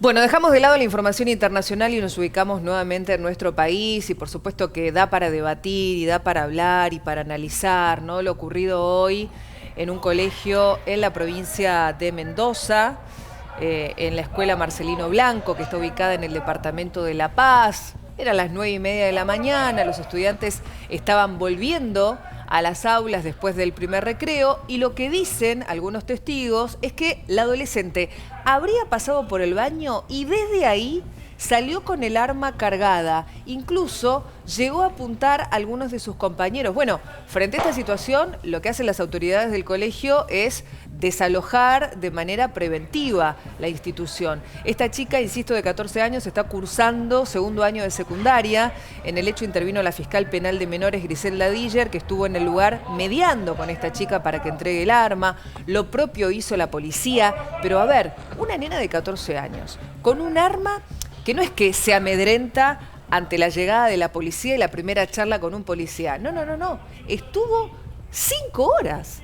Bueno, dejamos de lado la información internacional y nos ubicamos nuevamente en nuestro país y por supuesto que da para debatir y da para hablar y para analizar, ¿no?, lo ocurrido hoy en un colegio en la provincia de Mendoza, en la escuela Marcelino Blanco, que está ubicada en el departamento de La Paz. Eran las 9:30 de la mañana, los estudiantes estaban volviendo a las aulas después del primer recreo y lo que dicen algunos testigos es que la adolescente habría pasado por el baño y desde ahí salió con el arma cargada. Incluso llegó a apuntar a algunos de sus compañeros. Bueno, frente a esta situación, lo que hacen las autoridades del colegio es desalojar de manera preventiva la institución. Esta chica, insisto, de 14 años, está cursando segundo año de secundaria. En el hecho intervino la fiscal penal de menores, Griselda Diller, que estuvo en el lugar mediando con esta chica para que entregue el arma. Lo propio hizo la policía. Pero a ver, una nena de 14 años con un arma que no es que se amedrenta ante la llegada de la policía y la primera charla con un policía. No. Estuvo 5 horas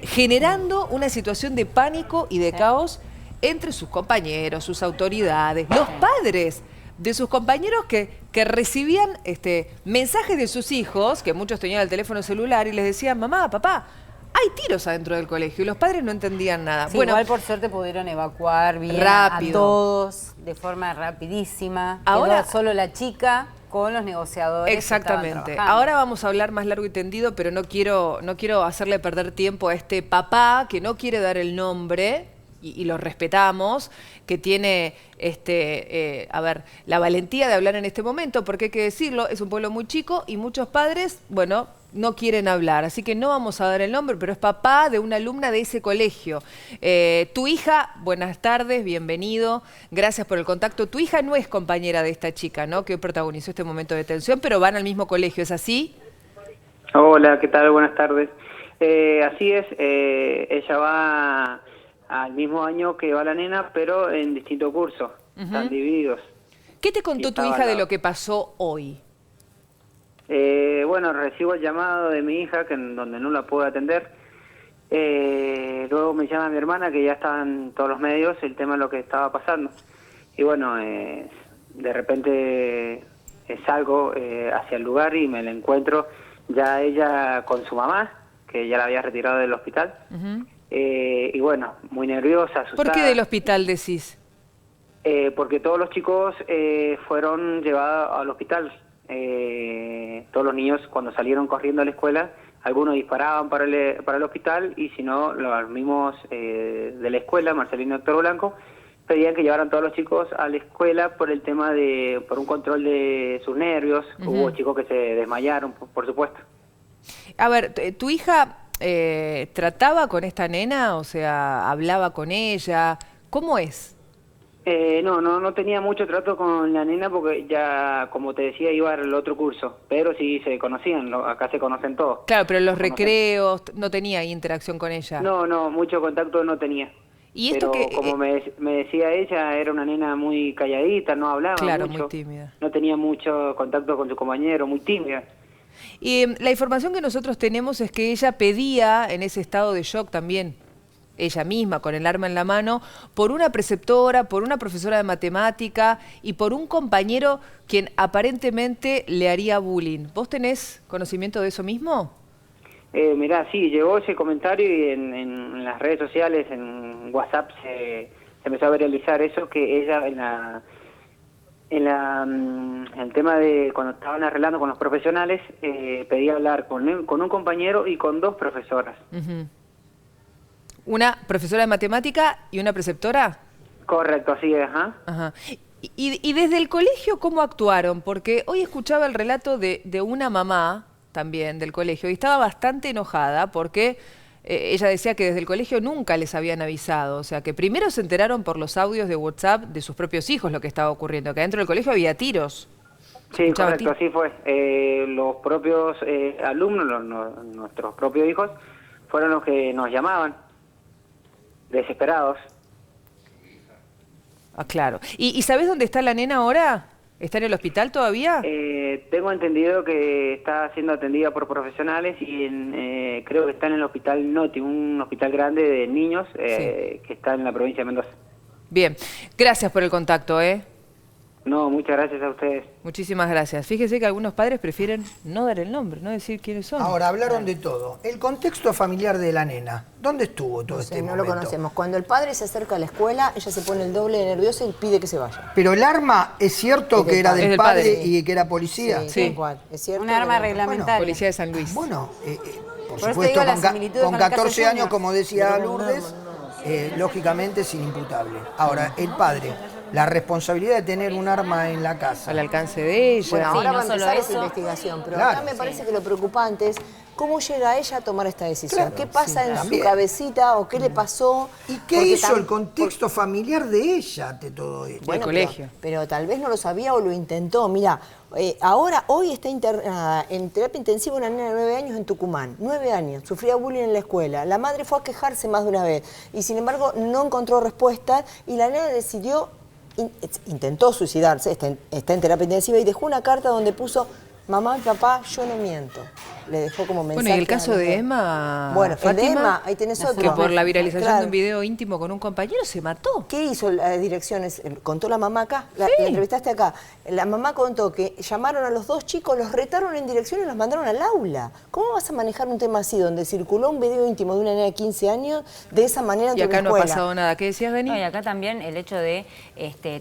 generando una situación de pánico y de caos entre sus compañeros, sus autoridades, los padres de sus compañeros que recibían mensajes de sus hijos, que muchos tenían el teléfono celular, y les decían: mamá, papá, hay tiros adentro del colegio, y los padres no entendían nada. Sí, bueno, igual por suerte pudieron evacuar bien rápido a todos de forma rapidísima. Ahora quedó solo la chica con los negociadores. Exactamente. Ahora vamos a hablar más largo y tendido, pero no quiero hacerle perder tiempo a este papá que no quiere dar el nombre, y lo respetamos, que tiene la valentía de hablar en este momento, porque hay que decirlo, es un pueblo muy chico y muchos padres, bueno, no quieren hablar, así que no vamos a dar el nombre, pero es papá de una alumna de ese colegio. Tu hija, buenas tardes, bienvenido, gracias por el contacto. Tu hija no es compañera de esta chica, ¿no?, que hoy protagonizó este momento de tensión, pero van al mismo colegio, ¿es así? Hola, ¿qué tal? Buenas tardes. Así es, ella va al mismo año que va la nena, pero en distintos cursos, están divididos. ¿Qué te contó tu hija de lo que pasó hoy? Bueno, recibo el llamado de mi hija, donde no la puedo atender. Luego me llama mi hermana, que ya estaba en todos los medios, el tema de lo que estaba pasando. Y bueno, de repente salgo hacia el lugar y me la encuentro ya ella con su mamá, que ya la había retirado del hospital. Y bueno, muy nerviosa, asustada. ¿Por qué del hospital decís? Porque todos los chicos fueron llevados al hospital. Todos los niños, cuando salieron corriendo a la escuela, algunos disparaban para el hospital, y si no, los mismos de la escuela, Marcelino Héctor Blanco, pedían que llevaran todos los chicos a la escuela por el tema por un control de sus nervios. Hubo chicos que se desmayaron, por supuesto. A ver, ¿tu hija trataba con esta nena? O sea, ¿hablaba con ella? ¿Cómo es? No tenía mucho trato con la nena porque ya, como te decía, iba al otro curso, pero sí se conocían, acá se conocen todos. Claro, pero en los recreos no tenía interacción con ella. No, mucho contacto no tenía. ¿Y esto pero que como me decía ella, era una nena muy calladita, no hablaba claro, mucho. Muy tímida. No tenía mucho contacto con su compañero, muy tímida. Y la información que nosotros tenemos es que ella pedía, en ese estado de shock también, ella misma, con el arma en la mano, por una preceptora, por una profesora de matemática y por un compañero quien aparentemente le haría bullying. ¿Vos tenés conocimiento de eso mismo? Mirá, sí, llegó ese comentario y en las redes sociales, en WhatsApp, se empezó a viralizar eso, que ella en el tema de cuando estaban arreglando con los profesionales, pedía hablar con un compañero y con 2 profesoras. ¿Una profesora de matemática y una preceptora? Correcto, así es, Ajá. Y desde el colegio, ¿cómo actuaron? Porque hoy escuchaba el relato de una mamá también del colegio y estaba bastante enojada porque ella decía que desde el colegio nunca les habían avisado. O sea, que primero se enteraron por los audios de WhatsApp de sus propios hijos lo que estaba ocurriendo, que adentro del colegio había tiros. Sí, correcto, así fue. Los propios alumnos, nuestros propios hijos, fueron los que nos llamaban, desesperados. Ah, claro. ¿Y sabés dónde está la nena ahora? ¿Está en el hospital todavía? Tengo entendido que está siendo atendida por profesionales y creo que está en el hospital Noti, un hospital grande de niños que está en la provincia de Mendoza. Bien, gracias por el contacto, ¿eh? No, muchas gracias a ustedes. Muchísimas gracias. Fíjese que algunos padres prefieren no dar el nombre, no decir quiénes son. Ahora, hablaron de todo. El contexto familiar de la nena, ¿dónde estuvo todo este No momento? lo conocemos. Cuando el padre se acerca a la escuela, ella se pone el doble de nerviosa y pide que se vaya. Pero el arma, ¿es cierto que era Es del del padre padre. y que era policía? Sí. Tal cual. Es cierto. Un arma que- reglamentaria. Policía de San Luis. Bueno, por eso te supuesto, digo la con, similitud con con el caso 14 de años, Junior. como decía Lourdes, lógicamente es inimputable. Ahora, el padre, la responsabilidad de tener un arma en la casa. Al alcance de ella. Bueno, ahora no va a solo empezar esa eso. investigación, pero Claro, acá me parece que lo preocupante es cómo llega ella a tomar esta decisión. Claro, ¿Qué pasa sí, en también. su cabecita o qué le pasó? ¿Y qué Porque hizo tam- el contexto familiar de ella ante todo esto? Bueno, colegio. Pero tal vez no lo sabía o lo intentó. Mira, hoy está internada en terapia intensiva una nena de 9 años en Tucumán. 9 años, sufría bullying en la escuela. La madre fue a quejarse más de una vez y sin embargo no encontró respuestas y la nena decidió, intentó suicidarse, está en terapia intensiva y dejó una carta donde puso: mamá y papá, yo no miento. Le dejó como mensaje. Bueno, y el a caso los de dos. Emma. Bueno, el de Fátima, Emma, ahí tenés otro. que por la viralización Claro. de un video íntimo con un compañero se mató. ¿Qué hizo las direcciones? Contó la mamá acá, la entrevistaste acá. La mamá contó que llamaron a los dos chicos, los retaron en dirección y los mandaron al aula. ¿Cómo vas a manejar un tema así, donde circuló un video íntimo de una nena de 15 años de esa manera en Y tu acá no ha escuela? pasado nada. ¿Qué decías, Dani? No, y acá también el hecho de,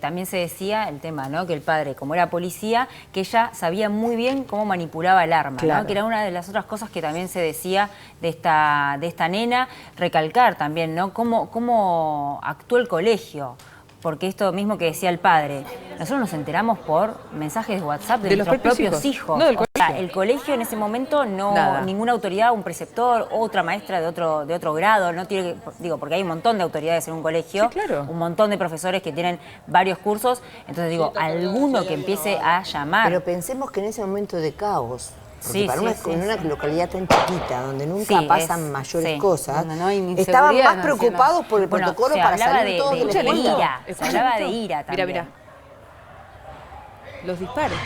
también se decía el tema, ¿no? Que el padre, como era policía, que ella sabía muy bien cómo manipulaba el arma, Claro. ¿no? Que era una de las otras cosas que también se decía de esta nena. Recalcar también, ¿no? Cómo actuó el colegio. Porque esto mismo que decía el padre, nosotros nos enteramos por mensajes de WhatsApp de los nuestros propios propios hijos. No, del O sea, colegio. el colegio en ese momento Nada. ninguna autoridad, un preceptor, otra maestra de otro grado, no tiene que, digo, porque hay un montón de autoridades en un colegio, Sí, claro. un montón de profesores que tienen varios cursos, entonces digo, alguno que empiece a llamar. Pero pensemos que en ese momento de caos, porque Sí, para sí, una, sí, en una sí. localidad tan chiquita, donde nunca Sí, pasan es- mayores sí. cosas, Donde no hay ni estaban inseguridad más nacional. preocupados por el Bueno, protocolo se para hablaba salir todos de la de escuela. ira, se Escucha hablaba esto. de ira también. Mira. Los disparos.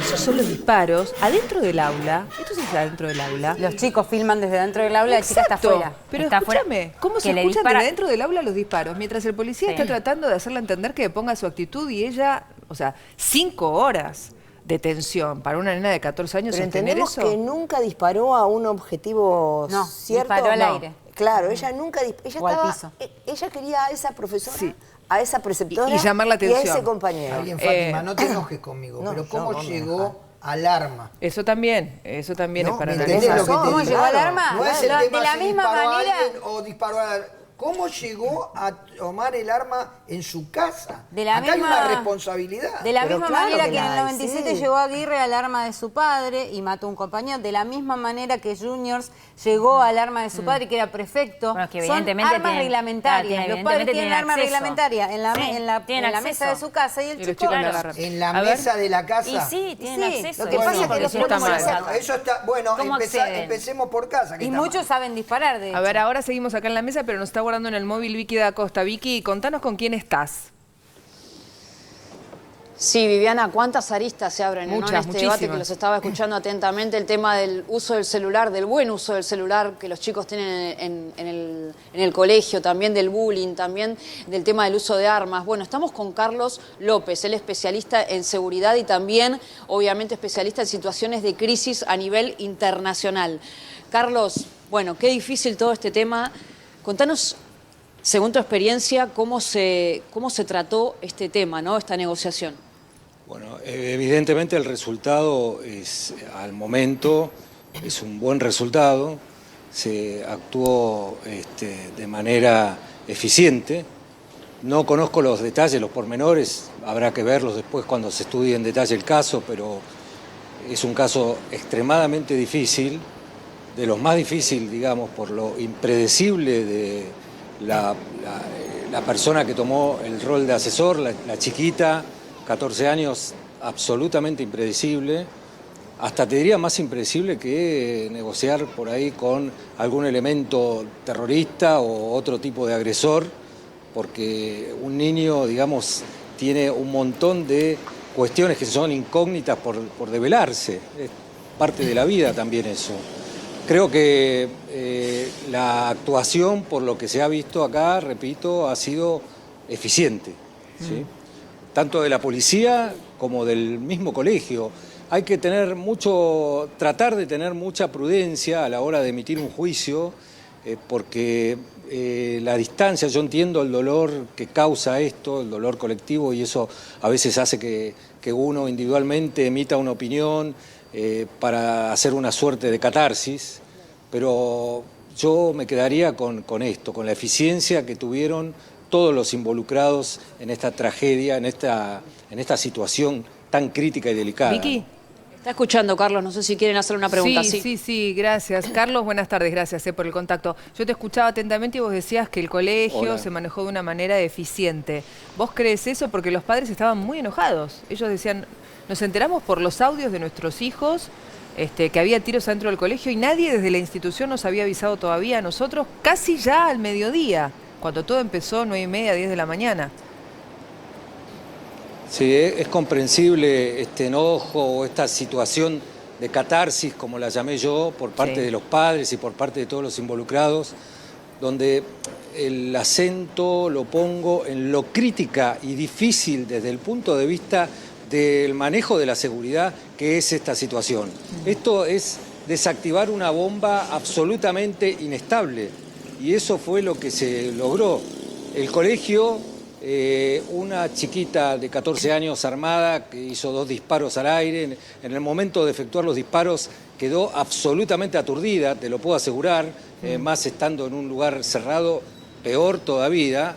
Esos son los disparos adentro del aula. Esto se hace adentro del aula. Los chicos filman desde dentro del aula, la chica está Exacto. afuera. Pero está afuera, escúchame, ¿cómo se que le escuchan dispara- desde dentro del aula los disparos? Mientras el policía Sí. está tratando de hacerle entender que ponga su actitud y ella, o sea, 5 horas de tensión para una nena de 14 años Pero sostener entendemos eso. que nunca disparó a un objetivo No, cierto. disparó al No. aire. Claro, ella nunca ella O al estaba, piso. ella quería a esa profesora, Sí. a esa preceptora Y llamar la y a atención. ese compañero. Está bien, Fátima, no te enojes conmigo, no, pero yo ¿cómo no me llegó al arma? Eso también No, es para ¿me analizar. entendés lo que te ¿Cómo digo? llegó al arma? No es el De tema la si misma disparó a manera- alguien o disparó a... ¿Cómo llegó a tomar el arma en su casa? De la Acá hay misma- una responsabilidad. De la Pero misma claro manera que que en el la hay, 97 sí. llegó Aguirre al arma de su padre y mató a un compañero, de la misma manera que Juniors llegó al arma de su padre, que era prefecto. Bueno, es que Son evidentemente armas tienen- reglamentarias. claro, Los padres evidentemente tienen tienen arma acceso. reglamentaria en la, Sí, en tienen la acceso. mesa de su casa y el Y los chico... chicos la Claro. agarran. En la A ver. mesa de la casa. Y sí, tienen Sí, acceso. lo que y pasa sí, es que porque los si no, ¿cómo profesores lo mal. sacan? Eso está, bueno, ¿Cómo acceden? empecemos por casa. Que Y está muchos mal. saben disparar, de hecho. A ver, ahora seguimos acá en la mesa, pero nos está guardando en el móvil Vicky da Costa. Vicky, contanos con quién estás. Sí, Viviana, ¿cuántas aristas se abren Muchas, en este debate muchísimas. que los estaba escuchando atentamente? El tema del uso del celular, del buen uso del celular que los chicos tienen en el colegio, también del bullying, también del tema del uso de armas. Bueno, estamos con Carlos López, él es especialista en seguridad y también, obviamente, especialista en situaciones de crisis a nivel internacional. Carlos, bueno, qué difícil todo este tema. Contanos, según tu experiencia, cómo se trató este tema, ¿no? Esta negociación. Bueno, evidentemente el resultado es, al momento, es un buen resultado. Se actuó de manera eficiente. No conozco los detalles, los pormenores, habrá que verlos después cuando se estudie en detalle el caso, pero es un caso extremadamente difícil, de los más difíciles, digamos, por lo impredecible de la persona que tomó el rol de asesor, la chiquita, 14 años, absolutamente impredecible, hasta te diría más impredecible que negociar por ahí con algún elemento terrorista o otro tipo de agresor, porque un niño, digamos, tiene un montón de cuestiones que son incógnitas por develarse, es parte de la vida también eso. Creo que la actuación, por lo que se ha visto acá, repito, ha sido eficiente, ¿sí? Tanto de la policía como del mismo colegio. Hay que tratar de tener mucha prudencia a la hora de emitir un juicio, porque la distancia, yo entiendo el dolor que causa esto, el dolor colectivo, y eso a veces hace que uno individualmente emita una opinión para hacer una suerte de catarsis, pero yo me quedaría con esto, con la eficiencia que tuvieron todos los involucrados en esta tragedia, en esta situación tan crítica y delicada. Vicky. Está escuchando, Carlos, no sé si quieren hacer una pregunta. Sí, gracias. Carlos, buenas tardes, gracias por el contacto. Yo te escuchaba atentamente y vos decías que el colegio se manejó de una manera eficiente. ¿Vos crees eso? Porque los padres estaban muy enojados. Ellos decían, nos enteramos por los audios de nuestros hijos que había tiros adentro del colegio y nadie desde la institución nos había avisado todavía a nosotros, casi ya al mediodía, cuando todo empezó 9:30, 10 de la mañana. Sí, es comprensible este enojo o esta situación de catarsis, como la llamé yo, por parte de los padres y por parte de todos los involucrados, donde el acento lo pongo en lo crítica y difícil desde el punto de vista del manejo de la seguridad que es esta situación. Esto es desactivar una bomba absolutamente inestable y eso fue lo que se logró. El colegio, una chiquita de 14 años armada que hizo 2 disparos al aire, en el momento de efectuar los disparos quedó absolutamente aturdida, te lo puedo asegurar, más estando en un lugar cerrado, peor todavía.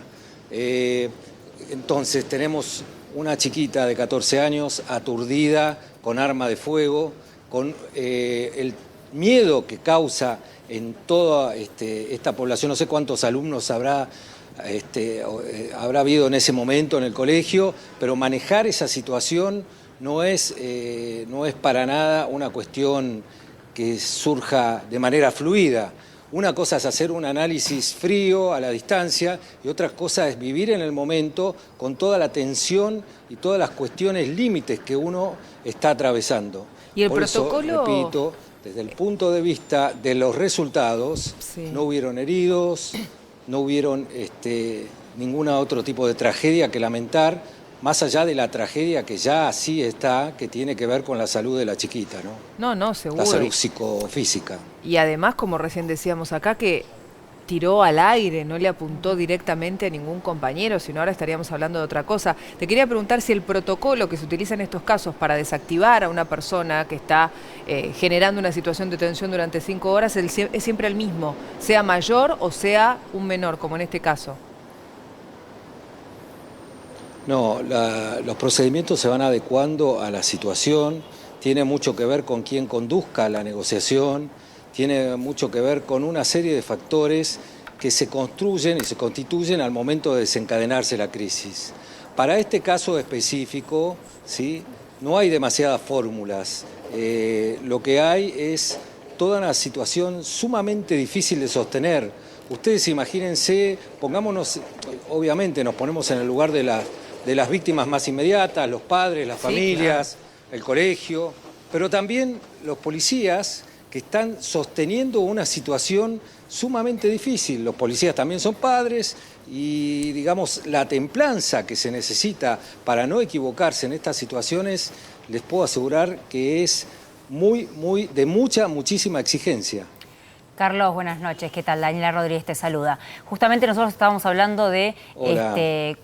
Entonces tenemos una chiquita de 14 años aturdida, con arma de fuego, con el miedo que causa en toda esta población. No sé cuántos alumnos habrá habido en ese momento en el colegio, pero manejar esa situación no es para nada una cuestión que surja de manera fluida. Una cosa es hacer un análisis frío a la distancia y otra cosa es vivir en el momento con toda la tensión y todas las cuestiones límites que uno está atravesando. ¿Y el Por protocolo? Eso, repito, desde el punto de vista de los resultados, no hubieron heridos, no hubieron ningún otro tipo de tragedia que lamentar, más allá de la tragedia que ya así está, que tiene que ver con la salud de la chiquita, ¿no? No, seguro. La salud psicofísica. Y además, como recién decíamos acá, que tiró al aire, no le apuntó directamente a ningún compañero, sino ahora estaríamos hablando de otra cosa. Te quería preguntar si el protocolo que se utiliza en estos casos para desactivar a una persona que está generando una situación de tensión durante 5 horas es siempre el mismo, sea mayor o sea un menor, como en este caso. No, los procedimientos se van adecuando a la situación, tiene mucho que ver con quién conduzca la negociación, tiene mucho que ver con una serie de factores que se construyen y se constituyen al momento de desencadenarse la crisis. Para este caso específico, ¿sí?, no hay demasiadas fórmulas. Lo que hay es toda una situación sumamente difícil de sostener. Ustedes imagínense, pongámonos, obviamente nos ponemos en el lugar de las víctimas más inmediatas, los padres, las familias, el colegio, pero también los policías que están sosteniendo una situación sumamente difícil. Los policías también son padres y, digamos, la templanza que se necesita para no equivocarse en estas situaciones, les puedo asegurar que es de muchísima exigencia. Carlos, buenas noches. ¿Qué tal? Daniela Rodríguez te saluda. Justamente nosotros estábamos hablando de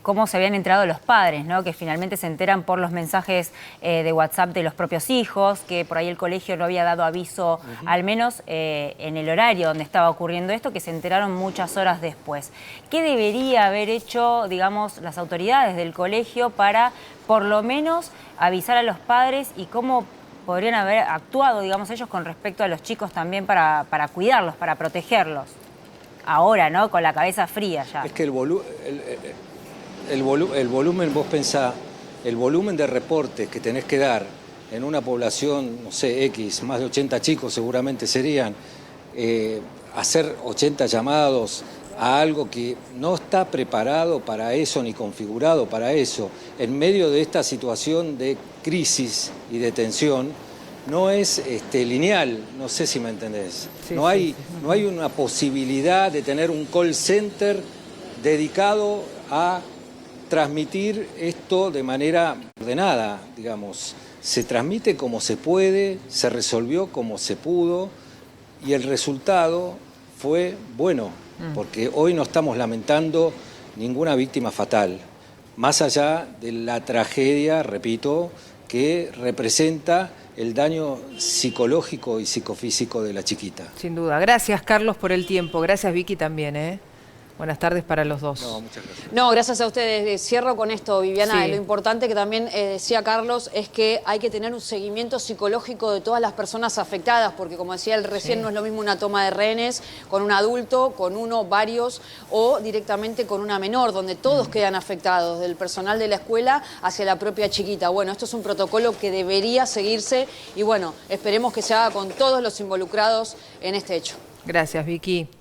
cómo se habían enterado los padres, ¿no? Que finalmente se enteran por los mensajes de WhatsApp de los propios hijos, que por ahí el colegio no había dado aviso, al menos en el horario donde estaba ocurriendo esto, que se enteraron muchas horas después. ¿Qué debería haber hecho, digamos, las autoridades del colegio para, por lo menos, avisar a los padres y cómo podrían haber actuado, digamos, ellos con respecto a los chicos también para cuidarlos, para protegerlos? Ahora, ¿no? Con la cabeza fría ya. Es que el volumen, vos pensá, el volumen de reportes que tenés que dar en una población, no sé, X, más de 80 chicos seguramente serían, hacer 80 llamados a algo que no está preparado para eso ni configurado para eso, en medio de esta situación de crisis y de tensión, no es lineal, no sé si me entendés. Sí, no hay sí. una posibilidad de tener un call center dedicado a transmitir esto de manera ordenada, digamos. Se transmite como se puede, se resolvió como se pudo y el resultado fue bueno, porque hoy no estamos lamentando ninguna víctima fatal, más allá de la tragedia, repito, que representa el daño psicológico y psicofísico de la chiquita. Sin duda. Gracias, Carlos, por el tiempo. Gracias, Vicky, también, ¿eh? Buenas tardes para los dos. No, muchas gracias. No, gracias a ustedes. Cierro con esto, Viviana. Sí. Lo importante que también decía Carlos es que hay que tener un seguimiento psicológico de todas las personas afectadas, porque como decía él recién, no es lo mismo una toma de rehenes con un adulto, con uno, varios, o directamente con una menor, donde todos quedan afectados, del personal de la escuela hacia la propia chiquita. Bueno, esto es un protocolo que debería seguirse y bueno, esperemos que se haga con todos los involucrados en este hecho. Gracias, Vicky.